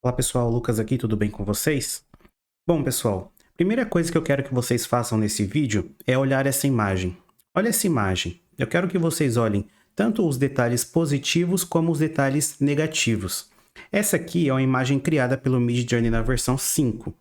Olá pessoal, Lucas aqui, tudo bem com vocês? Bom pessoal, primeira coisa que eu quero que vocês façam nesse vídeo é olhar essa imagem. Olha essa imagem, eu quero que vocês olhem tanto os detalhes positivos como os detalhes negativos. Essa aqui é uma imagem criada pelo Midjourney na versão 5.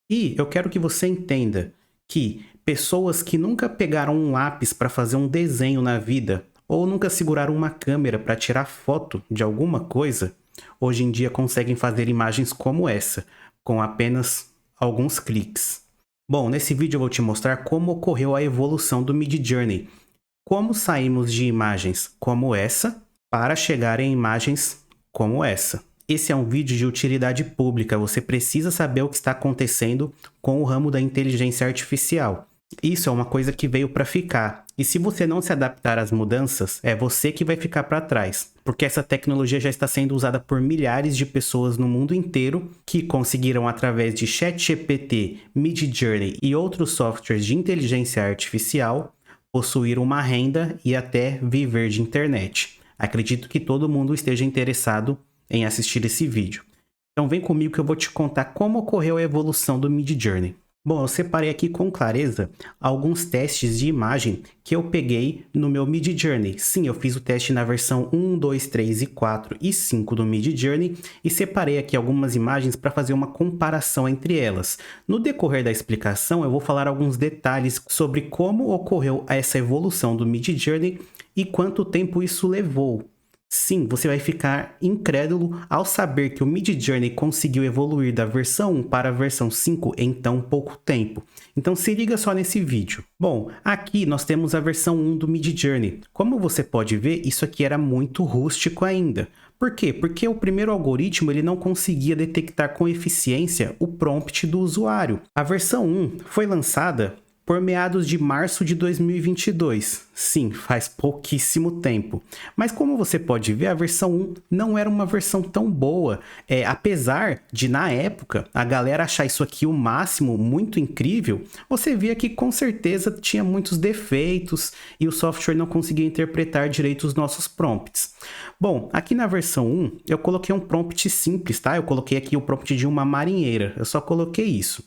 E eu quero que você entenda que pessoas que nunca pegaram um lápis para fazer um desenho na vida, ou nunca seguraram uma câmera para tirar foto de alguma coisa, hoje em dia conseguem fazer imagens como essa, com apenas alguns cliques. Bom, nesse vídeo eu vou te mostrar como ocorreu a evolução do Midjourney, como saímos de imagens como essa para chegar em imagens como essa. Esse é um vídeo de utilidade pública, você precisa saber o que está acontecendo com o ramo da inteligência artificial. Isso é uma coisa que veio para ficar. E se você não se adaptar às mudanças, é você que vai ficar para trás. Porque essa tecnologia já está sendo usada por milhares de pessoas no mundo inteiro que conseguiram, através de ChatGPT, Midjourney e outros softwares de inteligência artificial, possuir uma renda e até viver de internet. Acredito que todo mundo esteja interessado em assistir esse vídeo. Então vem comigo que eu vou te contar como ocorreu a evolução do Midjourney. Bom, eu separei aqui com clareza alguns testes de imagem que eu peguei no meu Midjourney. Sim, eu fiz o teste na versão 1, 2, 3 e 4 e 5 do Midjourney e separei aqui algumas imagens para fazer uma comparação entre elas. No decorrer da explicação, eu vou falar alguns detalhes sobre como ocorreu essa evolução do Midjourney e quanto tempo isso levou. Sim, você vai ficar incrédulo ao saber que o Midjourney conseguiu evoluir da versão 1 para a versão 5 em tão pouco tempo. Então se liga só nesse vídeo. Bom, aqui nós temos a versão 1 do Midjourney. Como você pode ver, isso aqui era muito rústico ainda. Por quê? Porque o primeiro algoritmo ele não conseguia detectar com eficiência o prompt do usuário. A versão 1 foi lançada por meados de março de 2022. Sim, faz pouquíssimo tempo. Mas como você pode ver, a versão 1 não era uma versão tão boa. Apesar de, na época, a galera achar isso aqui o máximo, muito incrível, você via que com certeza tinha muitos defeitos e o software não conseguia interpretar direito os nossos prompts. Bom, aqui na versão 1, eu coloquei um prompt simples, tá? Eu coloquei aqui o prompt de uma marinheira. Eu só coloquei isso.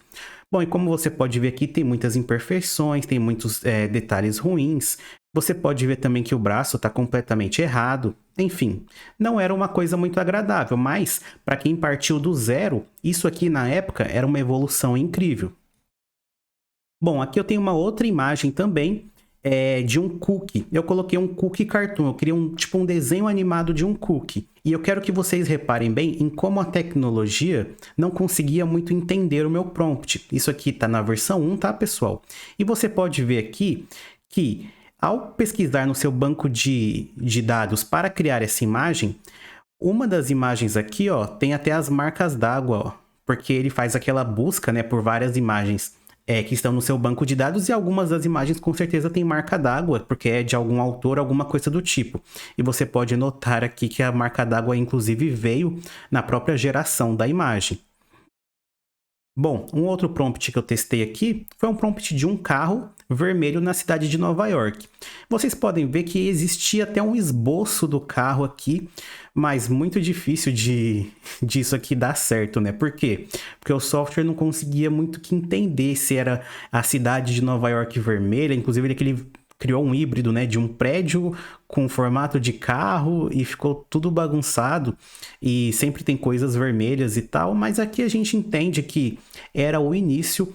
Bom, e como você pode ver aqui, tem muitas imperfeições, tem muitos detalhes ruins. Você pode ver também que o braço está completamente errado. Enfim, não era uma coisa muito agradável, mas para quem partiu do zero, isso aqui na época era uma evolução incrível. Bom, aqui eu tenho uma outra imagem também de um cookie. Eu coloquei um cookie cartoon, eu criei um desenho animado de um cookie. E eu quero que vocês reparem bem em como a tecnologia não conseguia muito entender o meu prompt. Isso aqui está na versão 1, tá, pessoal? E você pode ver aqui que ao pesquisar no seu banco de dados para criar essa imagem, uma das imagens aqui, ó, tem até as marcas d'água, ó, porque ele faz aquela busca, né, por várias imagens que estão no seu banco de dados, e algumas das imagens com certeza tem marca d'água, porque é de algum autor, alguma coisa do tipo. E você pode notar aqui que a marca d'água inclusive veio na própria geração da imagem. Bom, um outro prompt que eu testei aqui foi um prompt de um carro vermelho na cidade de Nova York. Vocês podem ver que existia até um esboço do carro aqui, mas muito difícil disso aqui dar certo, né? Por quê? Porque o software não conseguia muito que entender se era a cidade de Nova York vermelha, inclusive ele criou um híbrido, né, de um prédio com formato de carro e ficou tudo bagunçado e sempre tem coisas vermelhas e tal, mas aqui a gente entende que era o início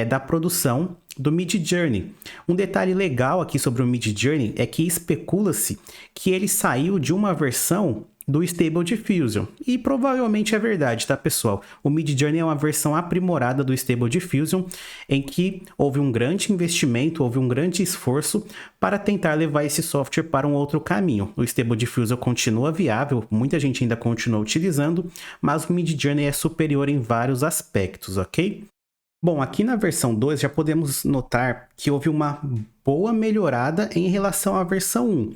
da produção do Midjourney. Um detalhe legal aqui sobre o Midjourney é que especula-se que ele saiu de uma versão do Stable Diffusion. E provavelmente é verdade, tá, pessoal? O Midjourney é uma versão aprimorada do Stable Diffusion, em que houve um grande investimento, houve um grande esforço para tentar levar esse software para um outro caminho. O Stable Diffusion continua viável, muita gente ainda continua utilizando, mas o Midjourney é superior em vários aspectos, ok? Bom, aqui na versão 2 já podemos notar que houve uma boa melhorada em relação à versão 1.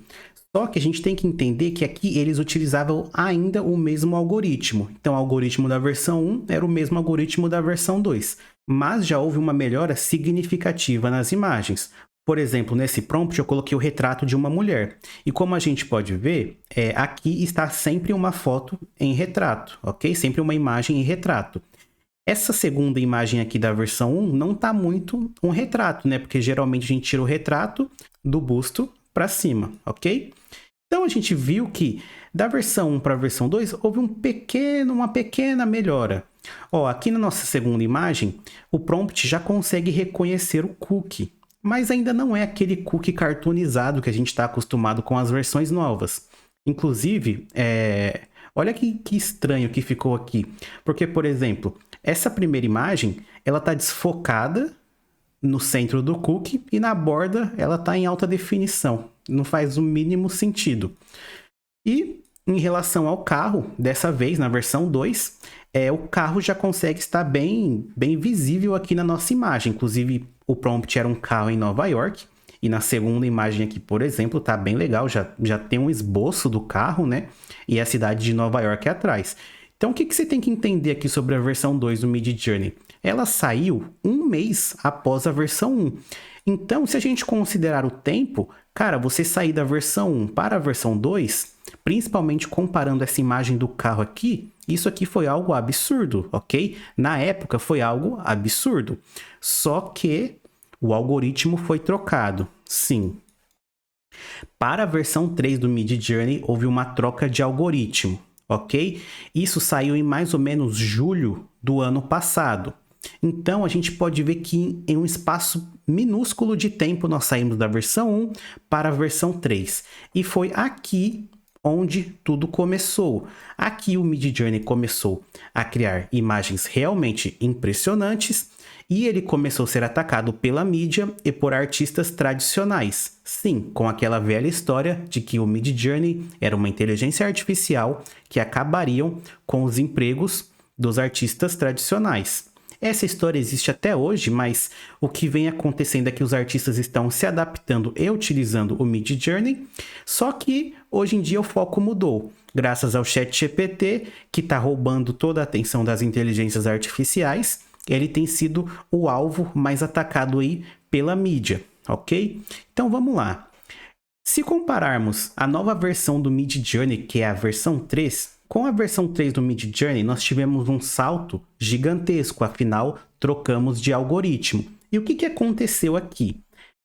Só que a gente tem que entender que aqui eles utilizavam ainda o mesmo algoritmo. Então, o algoritmo da versão 1 era o mesmo algoritmo da versão 2. Mas já houve uma melhora significativa nas imagens. Por exemplo, nesse prompt eu coloquei o retrato de uma mulher. E como a gente pode ver, aqui está sempre uma foto em retrato, ok? Sempre uma imagem em retrato. Essa segunda imagem aqui da versão 1 não está muito um retrato, né? Porque geralmente a gente tira o retrato do busto para cima, ok? Então a gente viu que da versão 1 para a versão 2 houve uma pequena melhora. Ó, aqui na nossa segunda imagem, o prompt já consegue reconhecer o cookie, mas ainda não é aquele cookie cartoonizado que a gente está acostumado com as versões novas. Inclusive, olha que estranho que ficou aqui, porque, por exemplo, essa primeira imagem, ela está desfocada no centro do cookie e na borda ela está em alta definição. Não faz o mínimo sentido. E em relação ao carro, dessa vez na versão 2, o carro já consegue estar bem visível aqui na nossa imagem. Inclusive o prompt era um carro em Nova York. E na segunda imagem aqui, por exemplo, tá bem legal. Já tem um esboço do carro, né? E a cidade de Nova York atrás. Então o que você tem que entender aqui sobre a versão 2 do Midjourney? Ela saiu um mês após a versão 1. Então, se a gente considerar o tempo, cara, você sair da versão 1 para a versão 2, principalmente comparando essa imagem do carro aqui, isso aqui foi algo absurdo, ok? Na época foi algo absurdo. Só que o algoritmo foi trocado, sim. Para a versão 3 do Midjourney, houve uma troca de algoritmo, ok? Isso saiu em mais ou menos julho do ano passado. Então, a gente pode ver que em um espaço minúsculo de tempo nós saímos da versão 1 para a versão 3. E foi aqui onde tudo começou. Aqui o Midjourney começou a criar imagens realmente impressionantes e ele começou a ser atacado pela mídia e por artistas tradicionais. Sim, com aquela velha história de que o Midjourney era uma inteligência artificial que acabariam com os empregos dos artistas tradicionais. Essa história existe até hoje, mas o que vem acontecendo é que os artistas estão se adaptando e utilizando o Midjourney, só que hoje em dia o foco mudou, graças ao ChatGPT, que está roubando toda a atenção das inteligências artificiais. Ele tem sido o alvo mais atacado aí pela mídia, ok? Então vamos lá. Se compararmos a nova versão do Midjourney, que é a versão 3, com a versão 3 do Midjourney, nós tivemos um salto gigantesco, afinal, trocamos de algoritmo. E o que aconteceu aqui?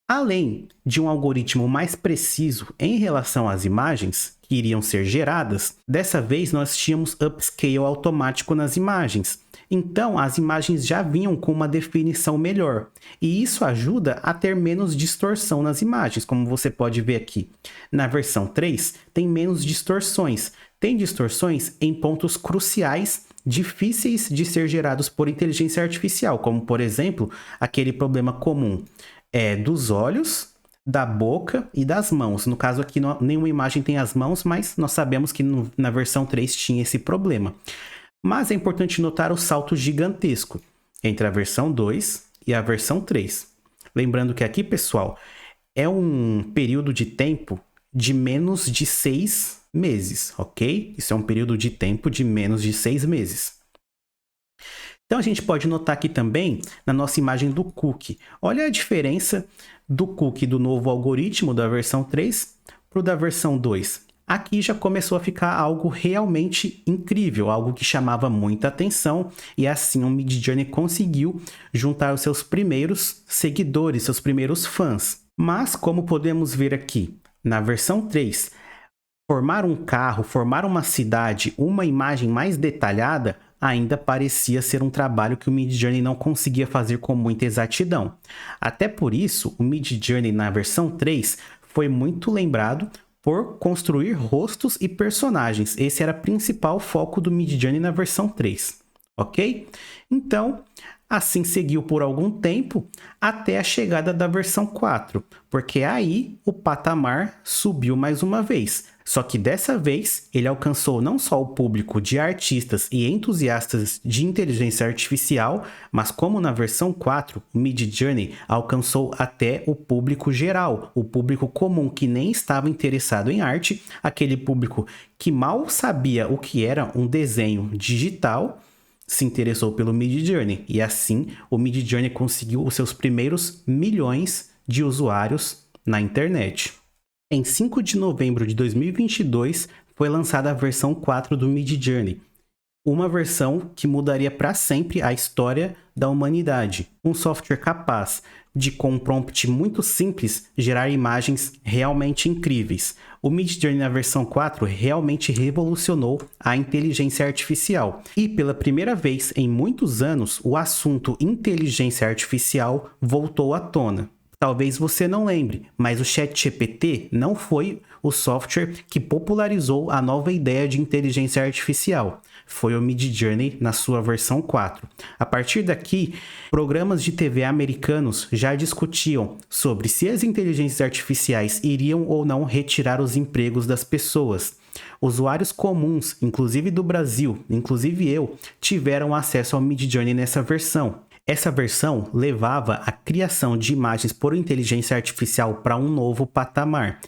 Além de um algoritmo mais preciso em relação às imagens que iriam ser geradas, dessa vez nós tínhamos upscale automático nas imagens. Então, as imagens já vinham com uma definição melhor. E isso ajuda a ter menos distorção nas imagens, como você pode ver aqui. Na versão 3, tem menos distorções. Tem distorções em pontos cruciais, difíceis de ser gerados por inteligência artificial, como, por exemplo, aquele problema comum dos olhos, da boca e das mãos. No caso aqui, nenhuma imagem tem as mãos, mas nós sabemos que na versão 3 tinha esse problema. Mas é importante notar o salto gigantesco entre a versão 2 e a versão 3. Lembrando que aqui, pessoal, é um período de tempo de menos de 6 meses, ok? Isso é um período de tempo de menos de 6 meses. Então a gente pode notar aqui também na nossa imagem do cookie. Olha a diferença do cookie do novo algoritmo da versão 3 para o da versão 2. Aqui já começou a ficar algo realmente incrível, algo que chamava muita atenção, e assim o Midjourney conseguiu juntar os seus primeiros seguidores, seus primeiros fãs. Mas como podemos ver aqui, na versão 3, formar um carro, formar uma cidade, uma imagem mais detalhada, ainda parecia ser um trabalho que o Midjourney não conseguia fazer com muita exatidão. Até por isso, o Midjourney na versão 3 foi muito lembrado por construir rostos e personagens. Esse era o principal foco do Midjourney na versão 3, ok? Então, assim seguiu por algum tempo até a chegada da versão 4, porque aí o patamar subiu mais uma vez. Só que dessa vez ele alcançou não só o público de artistas e entusiastas de inteligência artificial, mas como na versão 4, o Midjourney alcançou até o público geral, o público comum que nem estava interessado em arte, aquele público que mal sabia o que era um desenho digital, se interessou pelo Midjourney. E assim o Midjourney conseguiu os seus primeiros milhões de usuários na internet. Em 5 de novembro de 2022, foi lançada a versão 4 do Midjourney, uma versão que mudaria para sempre a história da humanidade. Um software capaz de, com um prompt muito simples, gerar imagens realmente incríveis. O Midjourney na versão 4 realmente revolucionou a inteligência artificial. E pela primeira vez em muitos anos, o assunto inteligência artificial voltou à tona. Talvez você não lembre, mas o ChatGPT não foi o software que popularizou a nova ideia de inteligência artificial. Foi o Midjourney na sua versão 4. A partir daqui, programas de TV americanos já discutiam sobre se as inteligências artificiais iriam ou não retirar os empregos das pessoas. Usuários comuns, inclusive do Brasil, inclusive eu, tiveram acesso ao Midjourney nessa versão. Essa versão levava a criação de imagens por inteligência artificial para um novo patamar.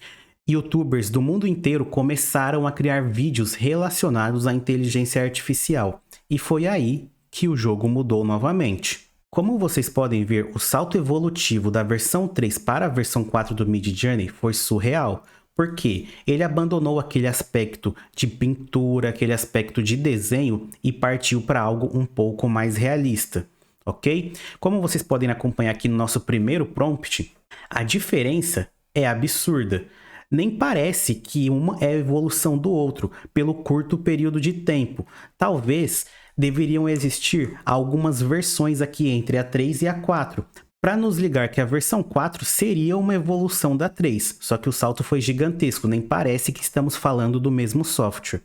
YouTubers do mundo inteiro começaram a criar vídeos relacionados à inteligência artificial. E foi aí que o jogo mudou novamente. Como vocês podem ver, o salto evolutivo da versão 3 para a versão 4 do Midjourney foi surreal. Porque ele abandonou aquele aspecto de pintura, aquele aspecto de desenho e partiu para algo um pouco mais realista. Ok? Como vocês podem acompanhar aqui no nosso primeiro prompt, a diferença é absurda. Nem parece que uma é a evolução do outro, pelo curto período de tempo. Talvez deveriam existir algumas versões aqui entre a 3 e a 4, para nos ligar que a versão 4 seria uma evolução da 3, só que o salto foi gigantesco, nem parece que estamos falando do mesmo software.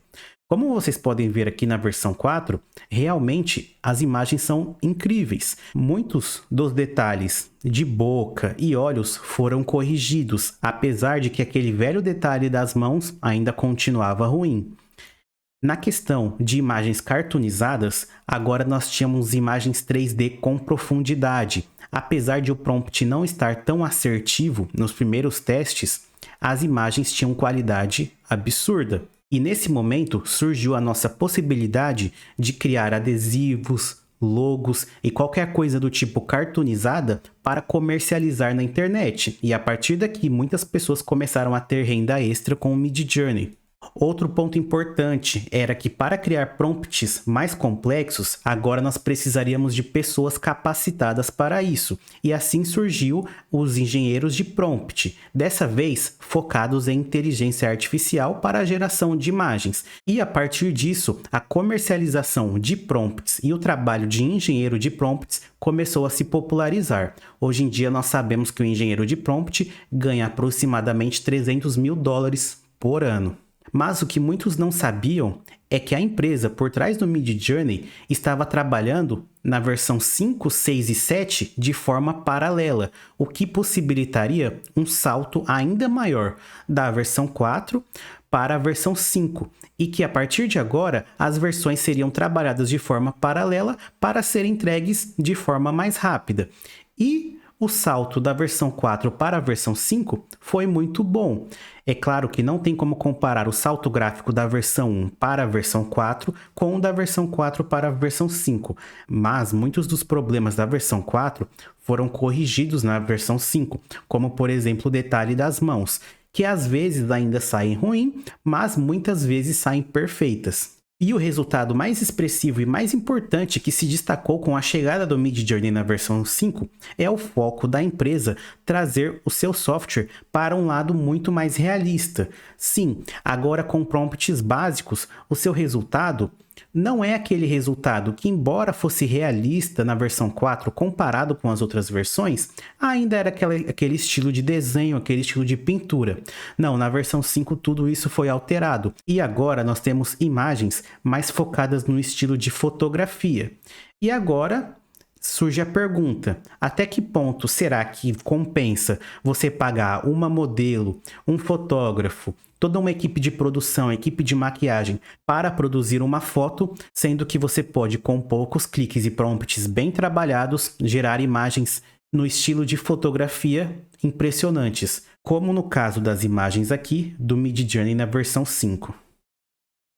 Como vocês podem ver aqui na versão 4, realmente as imagens são incríveis. Muitos dos detalhes de boca e olhos foram corrigidos, apesar de que aquele velho detalhe das mãos ainda continuava ruim. Na questão de imagens cartoonizadas, agora nós tínhamos imagens 3D com profundidade. Apesar de o prompt não estar tão assertivo nos primeiros testes, as imagens tinham qualidade absurda. E nesse momento surgiu a nossa possibilidade de criar adesivos, logos e qualquer coisa do tipo cartoonizada para comercializar na internet. E a partir daqui muitas pessoas começaram a ter renda extra com o Midjourney. Outro ponto importante era que para criar prompts mais complexos, agora nós precisaríamos de pessoas capacitadas para isso. E assim surgiu os engenheiros de prompt, dessa vez focados em inteligência artificial para a geração de imagens. E a partir disso, a comercialização de prompts e o trabalho de engenheiro de prompts começou a se popularizar. Hoje em dia nós sabemos que o engenheiro de prompt ganha aproximadamente $300 mil por ano. Mas o que muitos não sabiam é que a empresa por trás do Midjourney estava trabalhando na versão 5, 6 e 7 de forma paralela, o que possibilitaria um salto ainda maior da versão 4 para a versão 5, e que a partir de agora as versões seriam trabalhadas de forma paralela para serem entregues de forma mais rápida. E o salto da versão 4 para a versão 5 foi muito bom. É claro que não tem como comparar o salto gráfico da versão 1 para a versão 4 com o da versão 4 para a versão 5, mas muitos dos problemas da versão 4 foram corrigidos na versão 5, como por exemplo o detalhe das mãos, que às vezes ainda saem ruim, mas muitas vezes saem perfeitas. E o resultado mais expressivo e mais importante que se destacou com a chegada do Midjourney na versão 5 é o foco da empresa trazer o seu software para um lado muito mais realista. Sim, agora com prompts básicos, o seu resultado não é aquele resultado que, embora fosse realista na versão 4 comparado com as outras versões, ainda era aquele estilo de desenho, aquele estilo de pintura. Não, na versão 5 tudo isso foi alterado. E agora nós temos imagens mais focadas no estilo de fotografia. E agora surge a pergunta: até que ponto será que compensa você pagar uma modelo, um fotógrafo, toda uma equipe de produção, equipe de maquiagem para produzir uma foto, sendo que você pode, com poucos cliques e prompts bem trabalhados, gerar imagens no estilo de fotografia impressionantes, como no caso das imagens aqui do Midjourney na versão 5.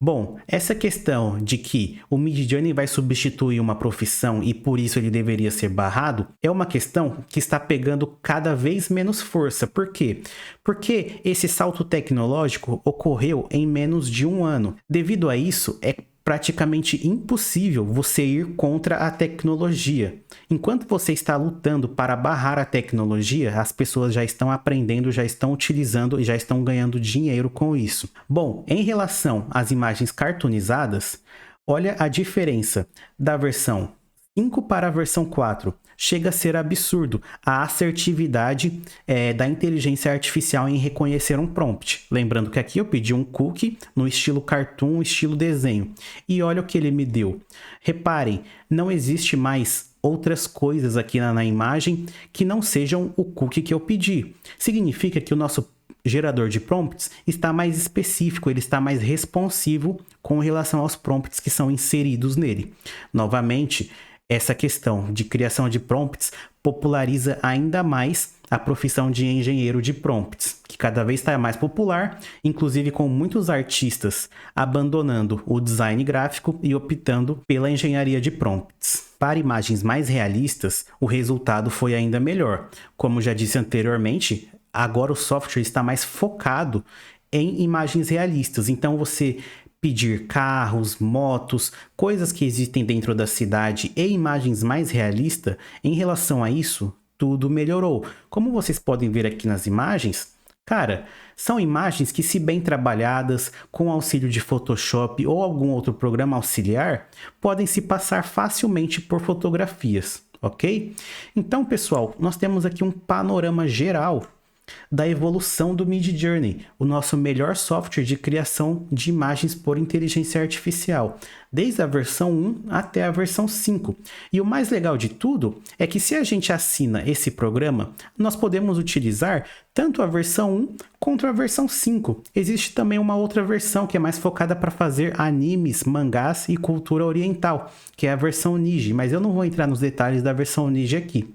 Bom, essa questão de que o Midjourney vai substituir uma profissão e por isso ele deveria ser barrado é uma questão que está pegando cada vez menos força. Por quê? Porque esse salto tecnológico ocorreu em menos de um ano. Devido a isso, é praticamente impossível você ir contra a tecnologia. Enquanto você está lutando para barrar a tecnologia, as pessoas já estão aprendendo, já estão utilizando e já estão ganhando dinheiro com isso. Bom, em relação às imagens cartoonizadas, olha a diferença da versão 5 para a versão 4. Chega a ser absurdo a assertividade da inteligência artificial em reconhecer um prompt. Lembrando que aqui eu pedi um cookie no estilo cartoon, estilo desenho. E olha o que ele me deu. Reparem, não existe mais outras coisas aqui na imagem que não sejam o cookie que eu pedi. Significa que o nosso gerador de prompts está mais específico, ele está mais responsivo com relação aos prompts que são inseridos nele. Novamente, essa questão de criação de prompts populariza ainda mais a profissão de engenheiro de prompts, que cada vez está mais popular, inclusive com muitos artistas abandonando o design gráfico e optando pela engenharia de prompts. Para imagens mais realistas, o resultado foi ainda melhor. Como já disse anteriormente, agora o software está mais focado em imagens realistas, então você pedir carros, motos, coisas que existem dentro da cidade e imagens mais realistas, em relação a isso, tudo melhorou. Como vocês podem ver aqui nas imagens, cara, são imagens que, se bem trabalhadas, com auxílio de Photoshop ou algum outro programa auxiliar, podem se passar facilmente por fotografias, ok? Então, pessoal, nós temos aqui um panorama geral da evolução do Midjourney, o nosso melhor software de criação de imagens por inteligência artificial, desde a versão 1 até a versão 5. E o mais legal de tudo é que, se a gente assina esse programa, nós podemos utilizar tanto a versão 1 quanto a versão 5. Existe também uma outra versão que é mais focada para fazer animes, mangás e cultura oriental, que é a versão Niji, mas eu não vou entrar nos detalhes da versão Niji aqui.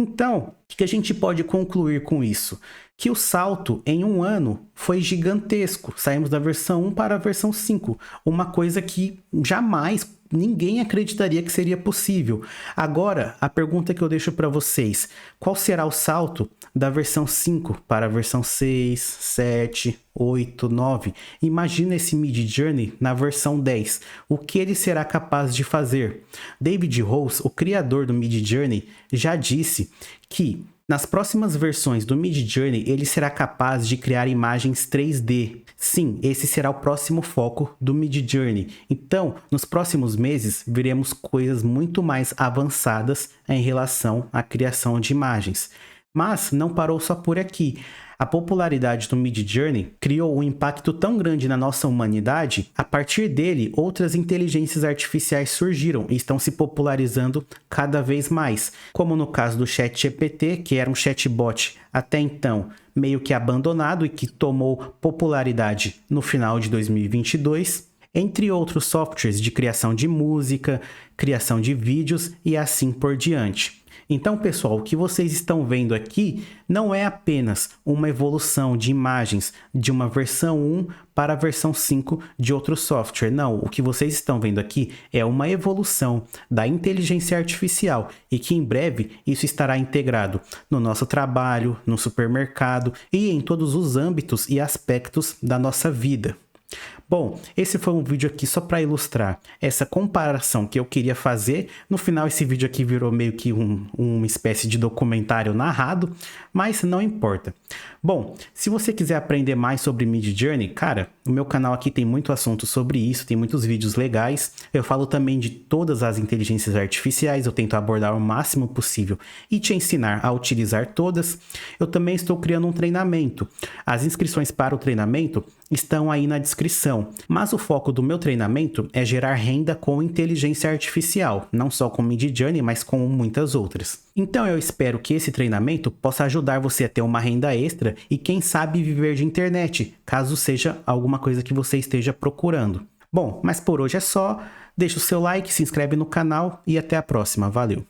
Então, o que a gente pode concluir com isso? Que o salto em um ano foi gigantesco. Saímos da versão 1 para a versão 5. Uma coisa que jamais ninguém acreditaria que seria possível. Agora, a pergunta que eu deixo para vocês: qual será o salto da versão 5 para a versão 6, 7, 8, 9? Imagina esse Midjourney na versão 10. O que ele será capaz de fazer? David Rose, o criador do Midjourney, já disse que nas próximas versões do Midjourney, ele será capaz de criar imagens 3D. Sim, esse será o próximo foco do Midjourney. Então, nos próximos meses, veremos coisas muito mais avançadas em relação à criação de imagens. Mas não parou só por aqui. A popularidade do Midjourney criou um impacto tão grande na nossa humanidade, a partir dele, outras inteligências artificiais surgiram e estão se popularizando cada vez mais, como no caso do ChatGPT, que era um chatbot até então meio que abandonado e que tomou popularidade no final de 2022, entre outros softwares de criação de música, criação de vídeos e assim por diante. Então, pessoal, o que vocês estão vendo aqui não é apenas uma evolução de imagens de uma versão 1 para a versão 5 de outro software. Não, o que vocês estão vendo aqui é uma evolução da inteligência artificial e que em breve isso estará integrado no nosso trabalho, no supermercado e em todos os âmbitos e aspectos da nossa vida. Bom, esse foi um vídeo aqui só para ilustrar essa comparação que eu queria fazer. No final, esse vídeo aqui virou meio que uma espécie de documentário narrado, mas não importa. Bom, se você quiser aprender mais sobre Midjourney, cara, o meu canal aqui tem muito assunto sobre isso, tem muitos vídeos legais. Eu falo também de todas as inteligências artificiais, eu tento abordar o máximo possível e te ensinar a utilizar todas. Eu também estou criando um treinamento. As inscrições para o treinamento estão aí na descrição, mas o foco do meu treinamento é gerar renda com inteligência artificial, não só com Midjourney, mas com muitas outras. Então eu espero que esse treinamento possa ajudar você a ter uma renda extra e quem sabe viver de internet, caso seja alguma coisa que você esteja procurando. Bom, mas por hoje é só, deixa o seu like, se inscreve no canal e até a próxima, valeu!